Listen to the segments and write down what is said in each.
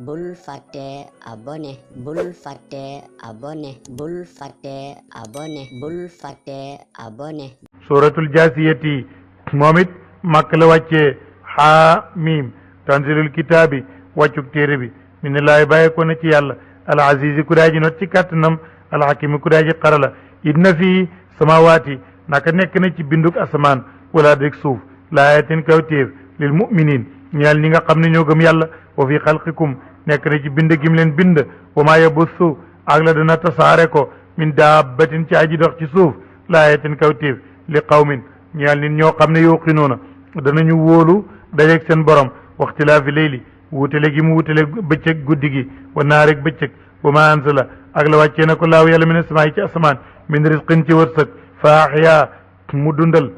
bul fàtte abonné bul fàtte abonné bul fàtte abonné bul fàtte abonné. suratul jaasiyati moom it màkk la wàccee xaamim tanzilul kitaabi wàccuk téere bi minallaahi bàyyi ko na ci yàlla al azizi ku daa ji not ci kàttanam al hakimi ku daa ji xarala inna fii samawaati naka nekk na ci binduk asamaan wala dëgg suuf laayatin kawtéef lil muminin ñeel ñi nga xam ne ñoo gëm yàlla wa fi xalqikum nekk na ci bind gim leen bind wa maa yabussu ak la dana tasaare ko min daabbatin ci aji dox ci suuf laayatin kawtéef li qawmin ñeel nit ñoo xam ne yuqinuuna danañu wóolu dajeeg seen borom waxtilaafi leyli wutale gi mu wutale bëccëg guddi gi wa naareg bëccëg wa ma anzala ak la wàccee na ko laaw yàlla min asamaay ci asamaan min risqin ci wërsëg fa ahyaa mu dundal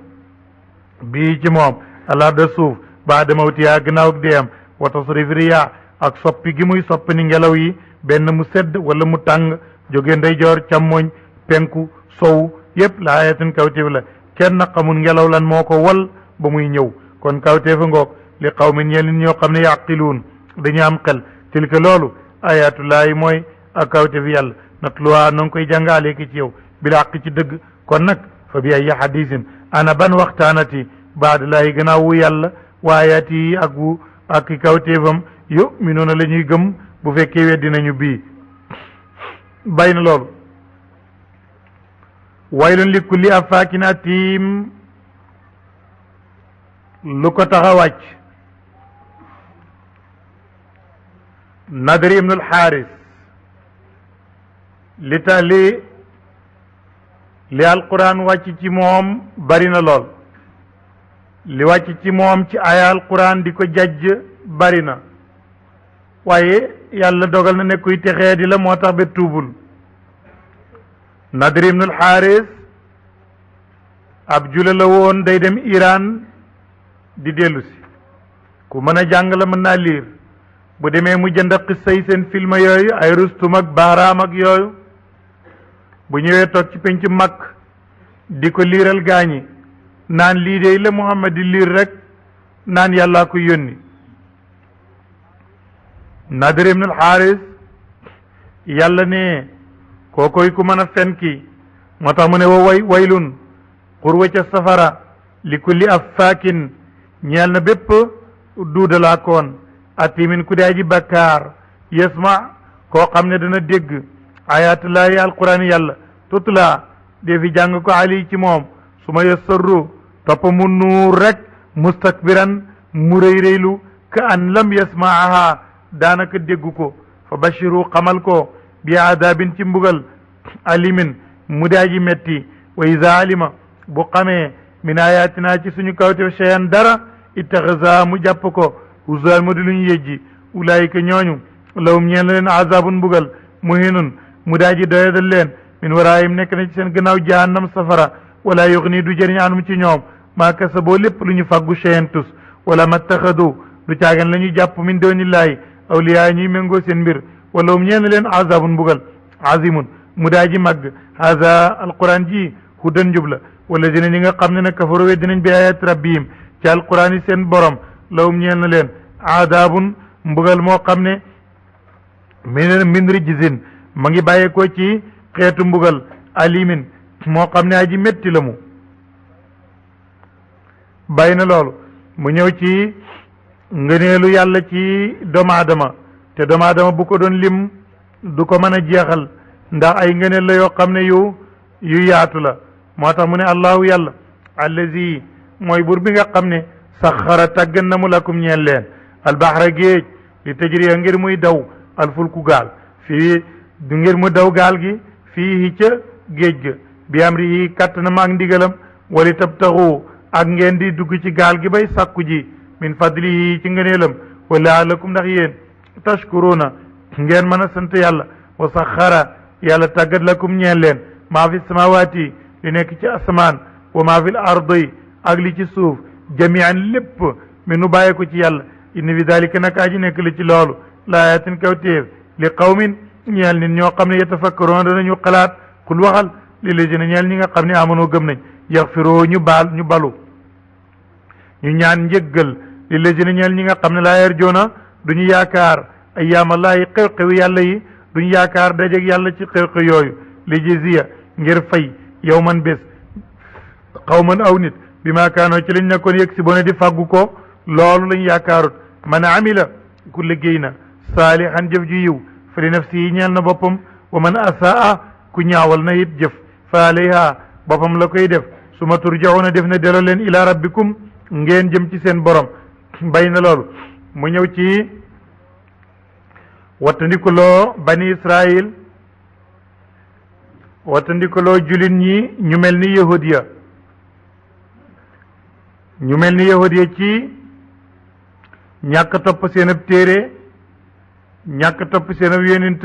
bii ci moom alarda suuf baada mawtihaa gannaaw ak deeyam wa tasrifi riyaa ak soppi gi muy soppi ni ngelaw yi benn mu sedd wala mu tàng jóge ndeyjoor càmmooñ penku sow yépp la ayatin kawtéef la kenn xamul ngelaw lan moo ko wal ba muy ñëw kon kawtéefa ngoog li qawmin ñeel nit ñoo xam ne yaqiluun dañu am xel tilka loolu ayatullaahi mooy ak kawtéef yàlla natluwaa no ngi koy jàngaale ki ci yow bil haqq ci dëgg kon nag fa bi ay hadisin ana ban waxtaanati baadalaahi gannaaw wu yàlla waayaati yi ak kawtéefam yuminuuna la ñuy gëm bu fekkee weddi nañu bii bay na loolu waylun li kulli affaakin atiim lu ko tax a wàcc Nadri ibnul Xaaris li alquran wàcc ci moom bari na lool li wàcc ci moom ci aya alquran di ko jajj bari na waaye yàlla dogal na ne kuy texee di la moo tax ba tuubul Nadri ibnul Xaaris ab jula la woon day dem Iran di dellu si ku mën a jàng la mën naa liir bu demee mu jënd xissa yi seen film yooyu ay Rustum ak Baaraam ak yooyu bu ñëwee toog ci penc mag di ko liiral gaañi naan lii de la Muhammad di liir rek naan yàllaa ko yónni Nadr ibnul Xaaris yàlla ne kookoy ku mën a fen ki moo tax mu ne wa waylun xurwa ca safara li kulli affaakin ñeel na bépp duudalaakoon atimin ku dee ji bakkaar yasma koo xam ne dana dégg ayatullahi alquran yàlla tutla dee fi jàng ko ali ci moom su ma yassarru topp mu nuur rek mustakbiran mu rëy rëylu ka an lam yasmaaha daanaka déggu ko fa bashiru xamal ko bi adabin ci mbugal alimin mu daa ji metti wa iza alima bu xamee min ayatina ci suñu kawteef cheyan dara ittaxasa mu jàpp ko usual mu di lu ñu yëjji ulaayika ñooñu lawum ñeen leen azabun mbugal muhinun mu daa ji doyadal leen min waraayim nekk na ci seen gannaaw jahannam safara wala yuxni du jëriñ anum ci ñoom maa kasaboo lépp lu ñu fàggu cheyan tus wala mattaxadu du caagan la ñuy jàpp min doonillaahi awliyaa ñuy méngoo seen mbir wala um ñeen leen azabun mbugal azimun mu daa ji màgg haza alquran ji hudan njub la wala dina ñi nga xam ne nag kafaru weddi nañ bi ayat rabbihim ci alquran yi seen borom lawum ñeel na leen aadaabun mbugal moo xam ne min rijzin ma ngi bàyyeekoo ci xeetu mbugal alimin moo xam ne aji métti la mu bàyyi na loolu mu ñëw ci ngëneelu yàlla ci doomu aadama te doomu aadama bu ko doon lim du ko mën a jeexal ndax ay ngëneel la yoo xam ne yu yaatu la moo tax mu ne allahu yàlla allazi mooy buur bi nga xam ne saxara tàggan na mu lakum ñeel leen albahra géej li tajriya ngir muy daw alfulku gaal fii du ngir mu daw gaal gi fii ca géej ga bi amri yi kàttanam ak ndigalam wali tabtaxu ak ngeen di dugg ci gaal gi bay sàkku ji min fadlihi ci ngëneelam wa laalakum ndax yéen tashkuruna ngeen mën a sant yàlla wa saxara yàlla tàggat lakum ñeel leen maa fi samawaati li nekk ci asamaan wa maa fi l ardi ak li ci suuf jamian lépp mi nu bàyyi ko ci yàlla inna fi dalika naka aji nekk li ci loolu laayatin kawtéef li qawmin ñeel nit ñoo xam ne yatafakkaroon danañu xalaat xul waxal li lazina ñeel ñi nga xam ne amanoo gëm nañ yaxfiroo ñu balu ñu ñaan njëggal li lazina ñeel ñi nga xam ne laa yarjoona duñu yaakaar ayyaamallaahi xew-xew yàlla yi duñ yaakaar dajeg yàlla ci xew-xew yooyu li jisiya ngir fay yow man bés xaw man aw nit bi maa kaanoo ci lañ nekkoon yëg si bone di fàggu ko loolu lañ yaakaarut man amila ku liggéey na saalihan jëf ju yiw fa li nafsi yi ñeel na boppam wa man asaa ku ñaawal na it jëf fa alayha boppam la koy def su ma turjauna def na delloo leen ila rabbikum ngeen jëm ci seen borom bay na loolu mu ñëw ci wattandikuloo bani israil wattandikuloo julin ñi ñu mel ni yahudiya ñu mel ni yahudiya ci ñàkk topp seen ab téere ñàkk topp seen ab yonent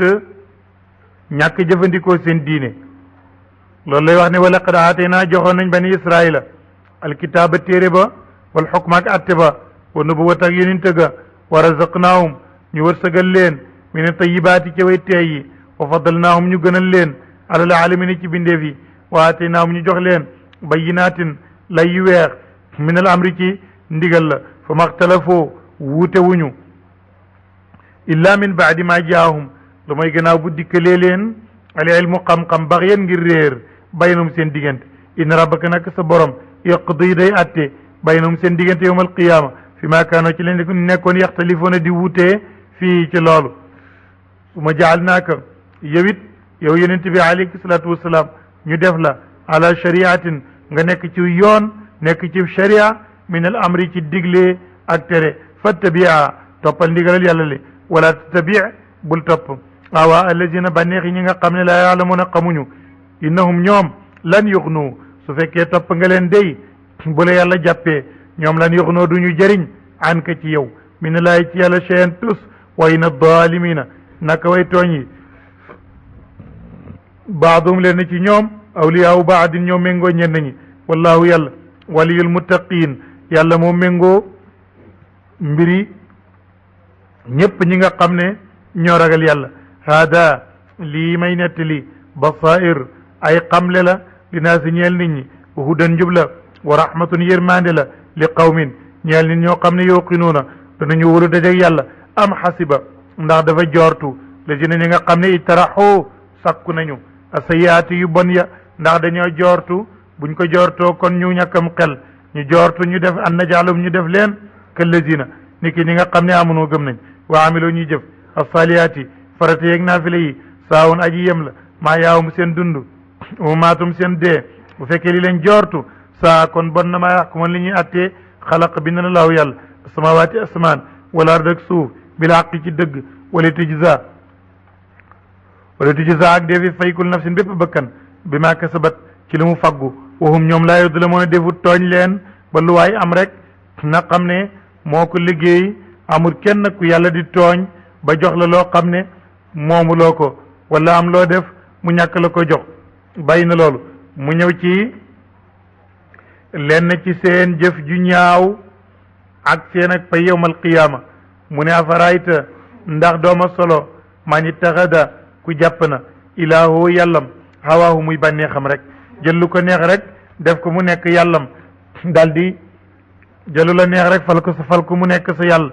ñàkk jëfandikoo seen diine loolu lay wax ne wala qad aataynaa joxoon nañ bani israila alkitaaba téere ba wal xukma ak atte ba wa nubuwat ak yonent ga wa razaqnaahum ñu wërsëgal leen min tayibaati ca way teey yi wa fadalnaahum ñu gënal leen alal alamina ci bindeef yi wa aataynaahum ñu jox leen bayinaatin lay yu weex min al amri ci ndigal la fa maxtalafoo wuute wuñu illa min baadi ma jaahum lu may gannaaw bu dikkalee leen al ilmu xam-xam baxyan ngir réer baynum seen diggante inna rabbaka nag sa borom yaqdi day atte baynum seen diggante yawm al qiyaama fi ma kaanoo ci leen nekkoon yaxtalifoona di wuutee fii ci loolu su ma jaal naaka yow it yow yonent bi alayhi salaatu wasalaam ñu def la ala shariatin nga nekk ci yoon nekk ci sharia min al amri ci digle ak tere fattabia toppal ndigalal yàlla li wala tattabi bul topp awa allazina bànneex yi ñi nga xam ne laa yaalamuuna xamuñu innahum ñoom lan yuxnu su fekkee topp nga leen day bu la yàlla jàppee ñoom lan yuxnoo duñu jëriñ an ka ci yow min laay ci yàlla cheyan tus wa inna dalimina naka way tooñ yi baadum leen ci ñoom awliyaawu baadin ñoom méngoo ñenn ñi wallahu yàlla waliyul muttaqin yàlla moo méngoo mbiri ñépp ñi nga xam ne ñoo ragal yàlla haada lii may nettali basair ay xamle la li naa si ñeel nit ñi wa hudan njub la wa rahmatun yërmande la li qawmin ñeel nit ñoo xam ne yuqinuuna danañu wóolu dajeg yàlla am xasiba ndax dafa joortu la si na ñi nga xam ne itaraxoo sakku nañu asayaati yu bon ya ndax dañoo joortu buñ ko joortoo kon ñu ñàkkam xel ñu joortu ñu def an najaalum ñu def leen këllazina ni ki ñi nga xam ne amunoo gëm nañ wa amiloo ñuy jëf asaliyaati farata yeeg naafile yi saawun aji yem la maa yaawum seen dund maatum seen dee bu fekkee li leen joortu saa kon bon na maa yaxkumoon li ñuy attee xalaq bind na laahu yàlla asamawaati asmaan wala ard ak suuf bila xaqi ci dëgg wala tujza ak defi faykul nafsin bépp bëkkan bi maa kasabat ci li mu faggu waxum ñoom laa yudlamuuna a defu tooñ leen ba lu waay am rek na xam ne moo ko liggéey amul kenn ku yàlla di tooñ ba jox la loo xam ne moomuloo ko wala am loo def mu ñàkk la ko jox bàyyi na loolu mu ñëw ci lenn ci seen jëf ju ñaaw ak seen ak pay yawmal qiyaama mu ne afarayta ndax dooma solo man ittaxada ku jàpp na ilaahu yàllam hawaahu muy bànnee xam rek jël lu ko neex rek def ko mu nekk yàllam daldi jëlu la neex rek fal ko mu nekk sa yàlla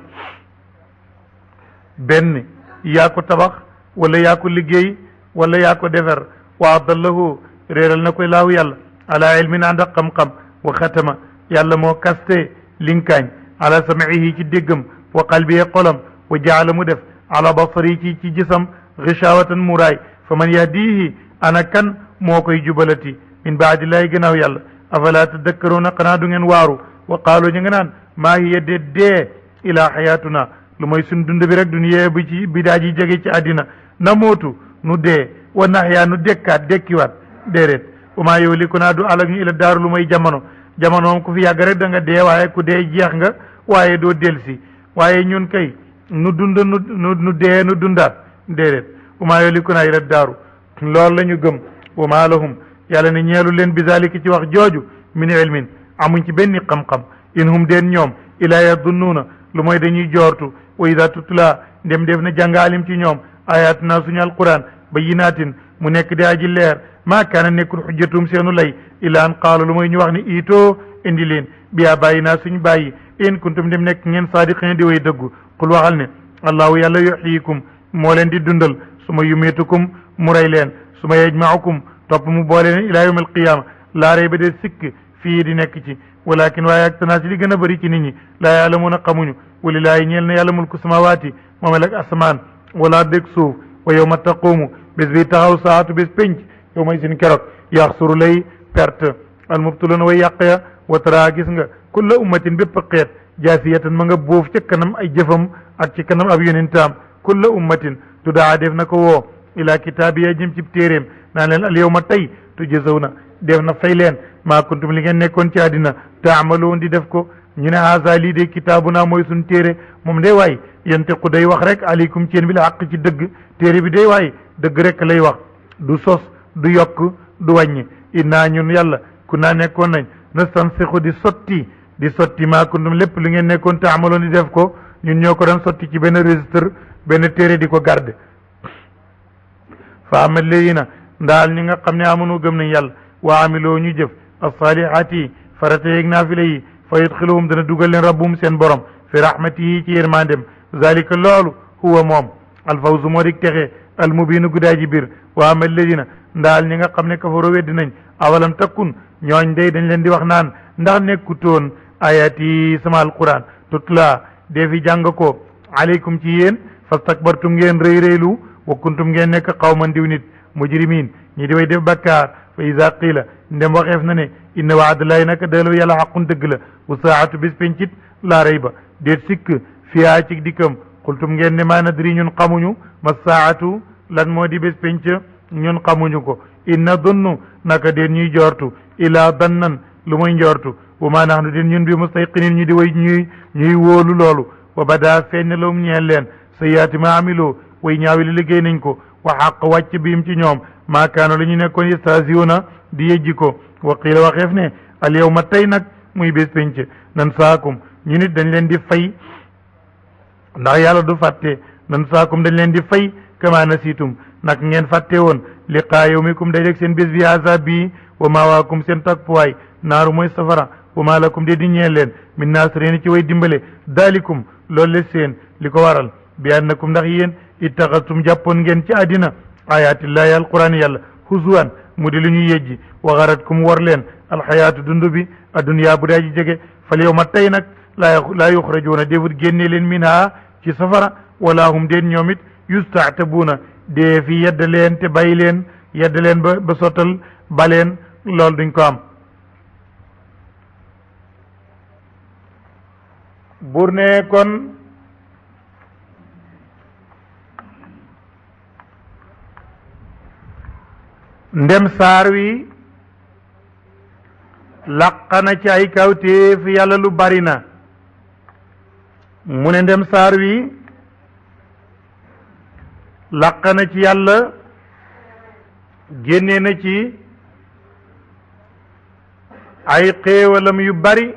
benn yaa ko tabax wala yaa ko liggéey wala yaa ko defar wa adallahu réeral na ko laahu yàlla ala ilmin ànd ak xam-xam wa xatama yàlla moo kaste linkaañ ala samihi ci déggam wa qalbi xolam wa jaala mu def ala basari ci gisam ghishawatan muraay fa man yahdihi ana kan moo koy jubalati min baadillahi gannaaw yàlla afala tadakkaruuna xanaa du ngeen waaru wa qaalu ñu nga naan maa hiya dee ilaa xayaatuna lu mooy suñ dund bi rek duniya bi ci bidaa ji jege ci àddina na mootu nu dee wa naxyaa nu dekkaat dekkiwaat déedéet wa maa yuhlikunaa du alak ñu ila daaru lu mooy jamono moom ku fi yàgg rek da nga dee waaye ku dee jeex nga waaye doo delsi waaye ñun kay nu dund nu dee nu dundaat déedéet wa maa yuhlikunaa ila daaru loolu la ñu gëm wa maa lahum yàlla ne ñeelu leen bi zalika ci wax jooju min ilmin amuñ ci benn xam-xam in hum deen ñoom ilaa yadunnuuna lu mooy dañuy joortu wa ida tutla ndem def na jàngaalim ci ñoom ayatuna suñu alquran bayinatin mu nekk di aji leer maa kaana nekkul xujjatum seenu lay illa an qaalu lu mooy ñu wax ni iitoo indi leen biyaa bàyyi naa suñ bàyyi in kuntum dem nekk ngeen saadiqin di way dëggu qul waxal ne allahu yàlla yuhyikum moo leen di dundal suma yumeetukum mu rey leen suma yajmaukum topp mu boole leen ila yawm alqiyama laa rey ba dee sikk fii di nekk ci walakin waaye ak tanaas li gën a bëri ci nit ñi laa yaalamuuna xamuñu walilaahi ñeel na yàlla mulku samawaati moomel ak asamaan wala dégg suuf wa yawma taqumu bés bi taxaw saatu bés pénc yow may sin keroog yaxsuru lay perte almubtuluuna way yàq ya wa tara gis nga kulla ummatin bépp xeet jaasiyatan ma nga boof ca kanam ay jëfam ak ci kanam ab yonentaam kulla ummatin tudaa def na ko woo ila kitaabiya jëm ci téeréem naan leen al yawma tey tujzawna def na fay leen maa kuntum li ngeen nekkoon ci àddina taamaloon di def ko ñu ne haza lii de kitaabuna mooy suñ téere moom day waay yantiqu day wax rek aleykum ci yéen bi la àq ci dëgg téere bi day waay dëgg rek lay wax du sos du yokk du wàññi innaa ñun yàlla ku naa nekkoon nañ nastansixu di sotti maa kuntum lépp lu ngeen nekkoon taamaloon di def ko ñun ñoo ko doon sotti ci benn registre benn téere di ko garde fa amal léegi ndaal ñi nga xam ne amunu gëm nañ yàlla wa amiloo ñu jëf asalihaati yi farata yeeg naafila yi fa yudxiluhum dana dugal leen rabbum seen borom fi rahmatihi ci yërmandem zalika loolu huwa moom alfawzu moo dik texe almubinu guddaa ji biir wa amal ladina ndaal ñi nga xam ne kafaro weddi nañ awalam takkun ñooñ day dañ leen di wax naan ndax nekkutoon ayati sama alquran tutla dee fi jàng ko aleykum ci yéen fastakbartum ngeen rëy rëylu wa kuntum ngeen nekk xawman diw nit mujrimin ñi di way def bakkaar fa ida qiila ndem waxeef na ne inna waadalahi naka delloo yàlla xaqun dëgg la wa saatu bis pencit laa rey ba déet sikk fiyaa ci dikkam xultum ngeen ne maa nadri ñun xamuñu ma saatu lan moo di bés penc ñun xamuñu ko inna dunnu naka déet ñuy jortu ilaa dannan lu muy njortu wa maa naxnu déet ñun bi mustayqinin ñu di way ñuy wóolu loolu wa badaa feeñ na lawum ñeel leen sayyaati ma amiloo way ñaawi li liggéey nañ ko wa xaq wàcc biim ci ñoom maa kaano la ñu nekkoon yastahziuna di yejji ko wa qiila waxeef ne al yawma tey nag muy bés penc nan saakum ñu nit dañ leen di fay ndax yàlla du fàtte nan saakum dañ leen di fay kama nasitum nag ngeen fàtte woon liqaa yawmikum day rek seen bés bi azab bi wa mawaakum seen takpuwaay naaru mooy safara wa maa lakum de di ñeel leen min naasiriin ci way dimbale daalikum loolu le seen li ko waral bi annakum ndax yéen ittaxastum jàppoon ngeen ci àddina ayatillahi alquran yàlla huzuwan mu di lu ñu yejji wa garatkum war leen alxayaatu dund bi adduniyaa bu daa ji jege fal yawma tey nag laa yuxrajuuna déefut génne leen minha ci safara wala hum deen ñoom it yustaatabuuna dee fi yedd leen te bàyyi leen yedd leen ba sottal baleen loolu duñ ko am buur ne kon ndem saar wi laqana ci ay kawtéef yàlla lu bari na mu ne ndem saar wi laqana ci yàlla génnee na ci ay xéewalam yu bari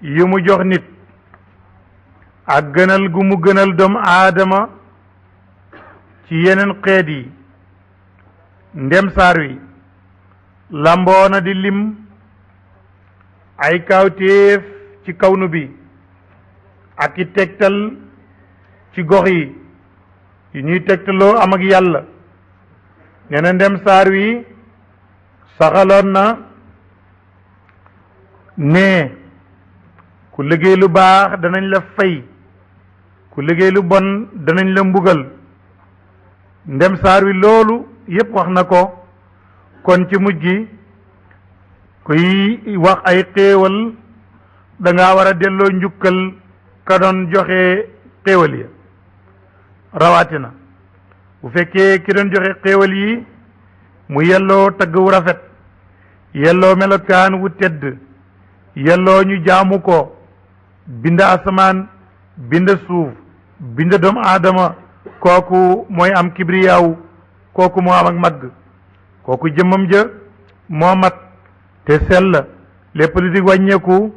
yu mu jox nit ak gënal gu mu gënal doomu aadama ci yeneen xeet yi ndem saar wi lamboona di lim ay kawtéef ci kawnu bi ak i tegtal ci gox yi yu ñuy tegtaloo am ak yàlla nee na ndem saar wi saxaloon na ne ku liggéey lu baax danañ la fay ku liggéey lu bon danañ la mbugal ndem saar wi loolu yépp wax na ko kon ci mujj gi kuy wax ay xéewal da ngaa war a delloo njukkal ka doon joxe xéewal yi rawatina bu fekkee ki doon joxe xéewal yi mu yelloo tagg wu rafet yelloo melokaan wu tedd yelloo ñu jaamu ko bind asamaan bind suuf bind doomu aadama kooku mooy am kibriyaaw kooku moo am ak magg kooku jëmmam ja moo mat te sell lépp lu di wàññeeku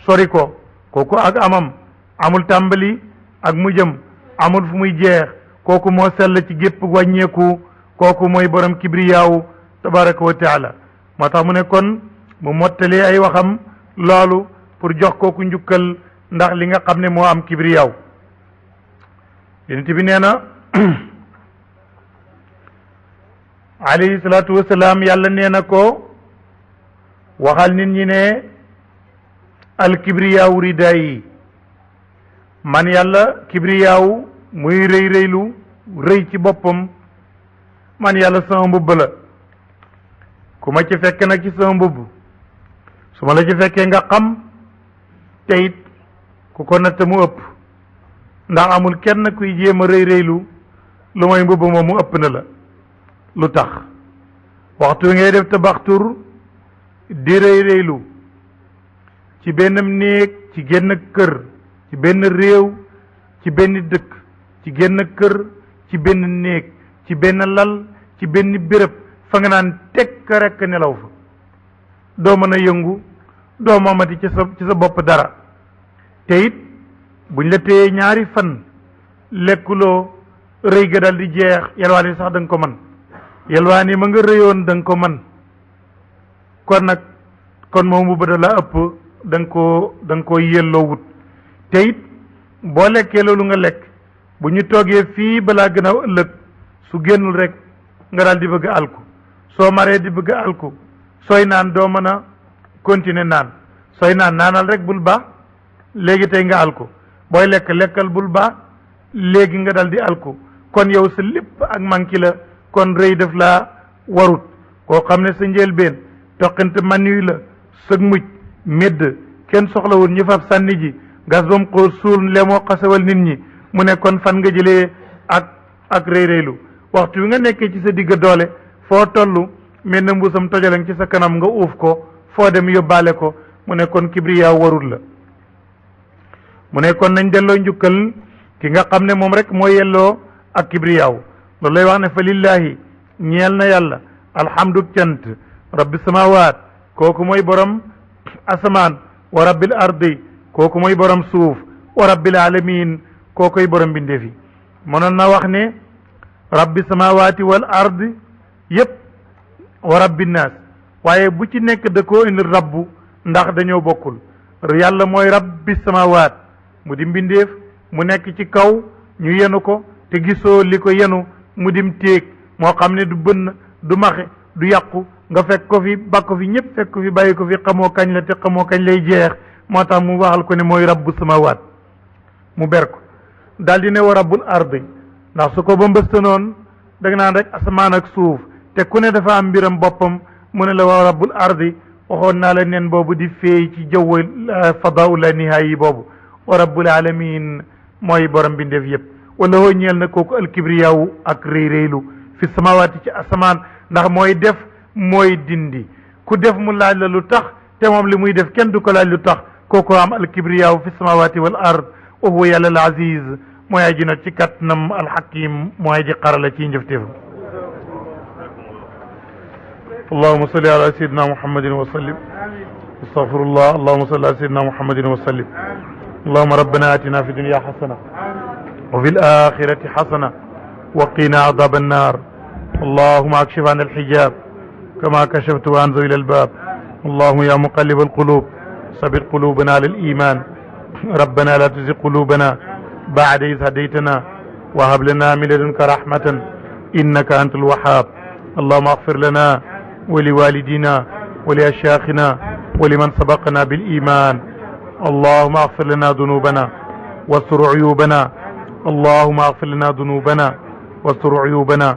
sori ko kooku ak amam amul tàmbali ak mujjam amul fu muy jeex kooku moo sell ci gépp wàññeeku kooku mooy borom kibriyaaw tabaraka wa taala moo tax mu ne kon mu mottalee ay waxam loolu pour jox kooku njukkal ndax li nga xam ne moo am kibriyaaw yonent bi nee na alayhi salaatu wasalaam yàlla nee na ko waxal nit ñi ne alkibriyaawu ridaa yi man yàlla kibriyaawu muy rëy rëylu rëy ci boppam man yàlla sama mbubb la ku ma ci fekk nag ci sama mbubb su ma la ci fekkee nga xam te it ku ko natt mu ëpp ndax amul kenn kuy jéem a rëy rëylu lu may mbubb moom mu ëpp na la lu tax waxtu ngay def tabaxtur di rëy rëylu ci benn néeg ci genn kër ci benn réew ci benn dëkk ci genn kër ci benn néeg ci benn lal ci benn béréb fa nga naan tekk rekk nelaw fa doo mën a yëngu doo moomati ci sa bopp dara te it buñ la téye ñaari fan lekkuloo rëy ga dal di jeex yalwaan yi sax da nga ko man yalwaan yi ma nga rëyoon da nga ko man kon moom bu bëda la ëpp da nga koo yelloo wut te it boo lekkee loolu nga lekk bu ñu toogee fii balaa gën a ëllëg su génnul rek nga daal di bëgg a alku soo maree di bëgg a alku sooy naan doo mën a continuer naan sooy naan naanal rek bul baax léegi tey nga alku booy lekk lekkal bul baax léegi nga dal di alku kon yow sa lépp ak manki la kon rëy def laa warut koo xam ne sa njëlbeen toqante manuy la sëg muj médd kenn soxlawul ñu fab sànni ji gas bam xóor suul lemoo xasawal nit ñi mu ne kon fan nga jëlee ak rëy rëylu waxtu wi nga nekkee ci sa digg doole foo toll mel na mbuusam tojalang ci sa kanam nga uuf ko foo dem yóbbaale ko mu ne kon kibriya warul la mu ne kon nañ delloo njukkal ki nga xam ne moom rek moo yelloo ak kibriyaaw loolu lay wax ne fa lillahi ñeel na yàlla alhamdu cant rabbi samawaat kooku mooy borom asamaan wa rabbil ardi kooku mooy borom suuf wa rabbil alamin kookoy borom bindeef yi mënoon na wax ne rabbi samawaati wal ardi yépp wa rabbi naas waaye bu ci nekk da koo indi rabbu ndax dañoo bokkul yàlla mooy rabbi samawaat mu di mbindeef mu nekk ci kaw ñu yenu ko te gisoo li ko yenu mu dim téeg moo xam ne du bënn du maxe du yàqu nga fekk ko fi ba ko fi ñëpp fekk ko fi bàyyi ko fi xamoo kañ la te xamoo kañ lay jeex moo tax mu waxal ko ne mooy rabbu samawaat mu ber ko daal di ne wa rabbul ardi ndax su ko ba mbëstanoon da nga naan rek asamaan ak suuf te ku ne dafa am mbiram boppam mu ne la wa rabbul ardi waxoon naa la nen boobu di feey ci jaww fadaau la nihaay yi boobu wa rabbul alamin mooy borom bindeef yëpp wala hoo ñeel na kooku alkibriyaawu ak réy réylu fi samawaati ci asamaan ndax mooy def mooy dindi ku def mu laaj la lu tax te moom li muy def kenn du ko laaj lu tax kooku am alkibriyaawu fi samawaati wal ard wa huwa yàlla al aziz mooy aji not ci kattanam alxakim mooy aji xarala ci njëfteefam allahuma salli ala sayidina muhammadin wa sallim astaghfirullah allahuma salli ala sayidina muhammadin wa sallim allahuma rabbana atina fi dunya xasana wa fi alaxirati xasana wa qina adab annar اللهم اكشف عن الحجاب كما كشفت عن ذوي الألباب اللهم يا مقلب القلوب ثبت قلوبنا على الإيمان ربنا لا تزغ قلوبنا بعد إذ هديتنا وهب لنا من لدنك رحمة إنك أنت الوهاب اللهم اغفر لنا ولوالدينا ولأشياخنا ولمن سبقنا بالإيمان اللهم اغفر لنا ذنوبنا واستر عيوبنا اللهم اغفر لنا ذنوبنا واستر عيوبنا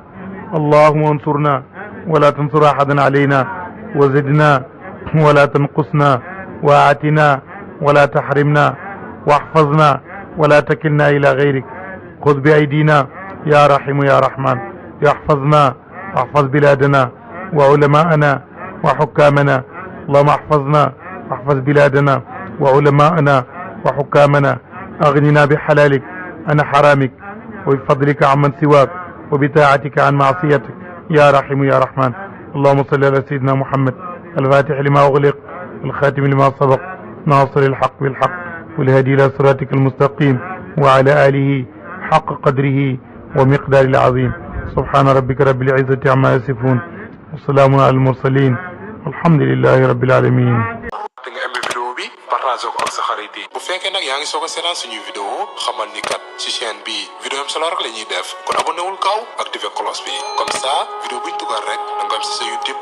اللهم انصرنا ولا تنصر أحدا علينا وزدنا ولا تنقصنا وآتنا ولا تحرمنا واحفظنا ولا تكلنا إلى غيرك خذ بأيدينا يا رحيم يا رحمن يحفظنا واحفظ بلادنا وعلماءنا وحكامنا اللهم احفظنا واحفظ بلادنا وعلماءنا وحكامنا أغننا بحلالك عن حرامك وبفضلك عمن سواك وبطاعتك عن معصيتك يا رحيم يا رحمن اللهم صل على سيدنا محمد الفاتح لما أغلق الخاتم لما سبق ناصر الحق بالحق والهدي إلى صراطك المستقيم وعلى آله حق قدره ومقدار العظيم سبحان ربك رب العزة عما يصفون والسلام على المرسلين والحمد لله رب العالمين partage ko ak sa xarit yi bu fekkee nag yaa ngi soog a seetaan suñuy vidéo xamal ni kat ci chaîne bi vidéo am solo rek la ñuy def kon abonné wul gaaw activé cloche bi comme ça vidéo buñ dugal rek da nga am si sa YouTube